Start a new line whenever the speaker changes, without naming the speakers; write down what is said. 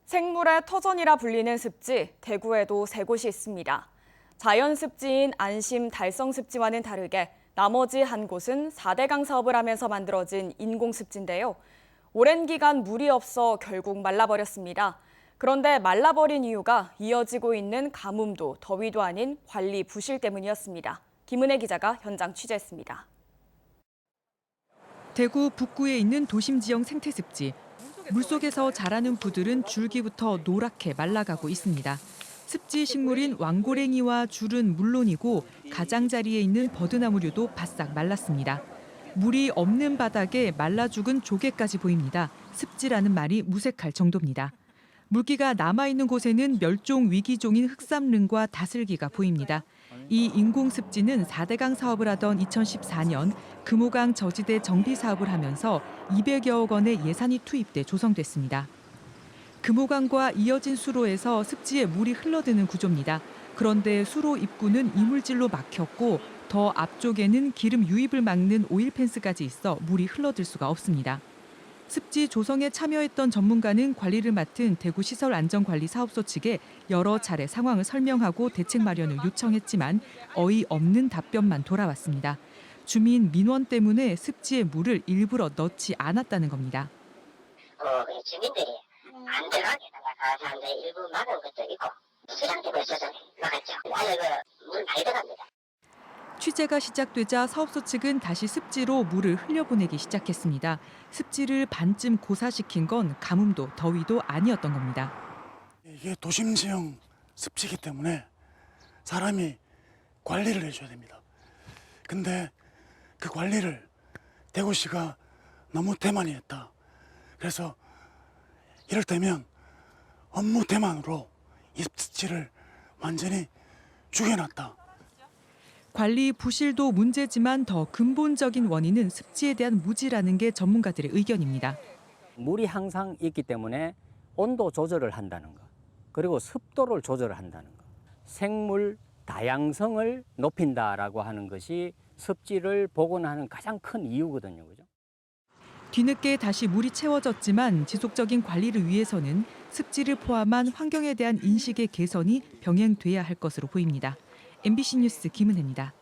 생물의 터전이라 불리는 습지, 대구에도 세 곳이 있습니다. 자연 습지인 안심 달성 습지와는 다르게 나머지 한 곳은 4대강 사업을 하면서 만들어진 인공 습지인데요. 오랜 기간 물이 없어 결국 말라버렸습니다. 그런데 말라버린 이유가 이어지고 있는 가뭄도 더위도 아닌 관리 부실 때문이었습니다. 김은혜 기자가 현장 취재했습니다.
대구 북구에 있는 도심지형 생태습지. 물속에서 자라는 부들은 줄기부터 노랗게 말라가고 있습니다. 습지 식물인 왕고랭이와 줄은 물론이고 가장자리에 있는 버드나무류도 바싹 말랐습니다. 물이 없는 바닥에 말라 죽은 조개까지 보입니다. 습지라는 말이 무색할 정도입니다. 물기가 남아있는 곳에는 멸종 위기종인 흑삼릉과 다슬기가 보입니다. 이 인공습지는 4대강 사업을 하던 2014년 금호강 저지대 정비 사업을 하면서 200여억 원의 예산이 투입돼 조성됐습니다. 금호강과 이어진 수로에서 습지에 물이 흘러드는 구조입니다. 그런데 수로 입구는 이물질로 막혔고 더 앞쪽에는 기름 유입을 막는 오일 펜스까지 있어 물이 흘러들 수가 없습니다. 습지 조성에 참여했던 전문가는 관리를 맡은 대구시설안전관리사업소 측에 여러 차례 상황을 설명하고 대책 마련을 요청했지만 어이없는 답변만 돌아왔습니다. 주민 민원 때문에 습지에 물을 일부러 넣지 않았다는 겁니다.
주민들이 안 들어가게 사람들이 일부 막은 것도 있고 수량되고 있어서 막았죠. 원래 물 많이 들어갑니다.
취재가 시작되자 사업소 측은 다시 습지로 물을 흘려보내기 시작했습니다. 습지를 반쯤 고사시킨 건 가뭄도 더위도 아니었던 겁니다.
이게 도심지형 습지이기 때문에 사람이 관리를 해줘야 됩니다. 근데 그 관리를 대구시가 너무 태만히 했다. 그래서 이를테면 업무 태만으로 이 습지를 완전히 죽여놨다.
관리 부실도 문제지만 더 근본적인 원인은 습지에 대한 무지라는 게 전문가들의 의견입니다.
물이 항상 있기 때문에 온도 조절을 한다는 것, 그리고 습도를 조절을 한다는 것, 생물 다양성을 높인다라고 하는 것이 습지를 복원하는 가장 큰 이유거든요. 그죠?
뒤늦게 다시 물이 채워졌지만 지속적인 관리를 위해서는 습지를 포함한 환경에 대한 인식의 개선이 병행돼야 할 것으로 보입니다. MBC 뉴스 김은혜입니다.